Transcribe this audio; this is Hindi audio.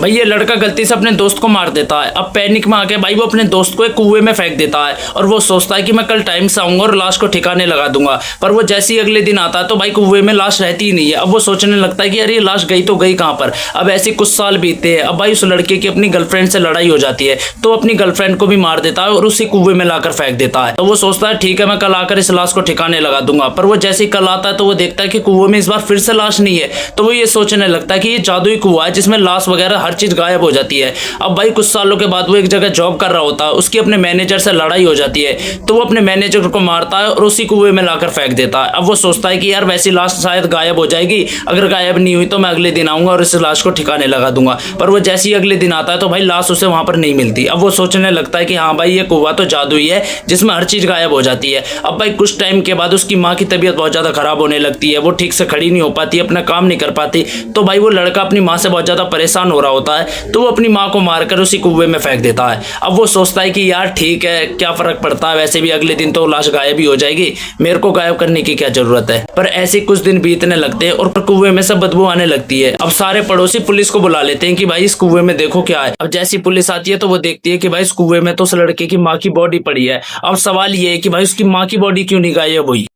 भाई ये लड़का गलती से अपने दोस्त को मार देता है। अब पैनिक में आके भाई वो अपने दोस्त को एक कुएं में फेंक देता है और वो सोचता है कि मैं कल टाइम से आऊंगा और लाश को ठिकाने लगा दूंगा। पर वो जैसे ही अगले दिन आता है तो भाई कुएं में लाश रहती ही नहीं है। अब वो सोचने लगता है कि अरे ये लाश गई तो गई कहाँ पर। अब ऐसे कुछ साल बीतते हैं। अब भाई उस लड़के की अपनी गर्लफ्रेंड से लड़ाई हो जाती है तो अपनी गर्लफ्रेंड को भी मार देता है और उसी कुएं में लाकर फेंक देता है। तो वो सोचता है ठीक है मैं कल आकर इस लाश को ठिकाने लगा दूंगा। पर वो जैसे ही कल आता है तो वो देखता है कि कुएं में इस बार फिर से लाश नहीं है। तो वो ये सोचने लगता है कि ये जादुई कुआं है जिसमें लाश वगैरह हर चीज गायब हो जाती है। अब भाई कुछ सालों के बाद वो एक जगह जॉब कर रहा होता है, उसकी अपने मैनेजर से लड़ाई हो जाती है तो वो अपने मैनेजर को मारता है और उसी कुएं में लाकर फेंक देता है। अब वो सोचता है कि यार वैसी लाश शायद गायब हो जाएगी, अगर गायब नहीं हुई तो मैं अगले दिन आऊंगा और इस लाश को ठिकाने लगा दूंगा। पर वो जैसे ही अगले दिन आता है तो भाई लाश उसे वहां पर नहीं मिलती। अब वो सोचने लगता है कि हाँ भाई ये कुआं तो जादुई है जिसमें हर चीज गायब हो जाती है। अब भाई कुछ टाइम के बाद उसकी माँ की तबीयत बहुत ज्यादा खराब होने लगती है, वो ठीक से खड़ी नहीं हो पाती, अपना काम नहीं कर पाती। तो भाई वो लड़का अपनी माँ से बहुत ज्यादा परेशान हो रहा होता है तो वो अपनी माँ को मारकर उसी कुएं में फेंक देता है। अब वो सोचता है कि यार ठीक है क्या फर्क पड़ता है, वैसे भी अगले दिन तो लाश गायब ही हो जाएगी, मेरे को गायब करने की क्या जरूरत है। पर ऐसे कुछ दिन बीतने लगते हैं और कुएं में से बदबू आने लगती है। अब सारे पड़ोसी पुलिस को बुला लेते हैं कि भाई इस कुएं में देखो क्या है। अब जैसी पुलिस आती है तो वो देखती है कि भाई इस कुएं में तो उस लड़के की माँ की बॉडी पड़ी है। अब सवाल ये है कि भाई उसकी माँ की बॉडी क्यों नहीं गायब हुई।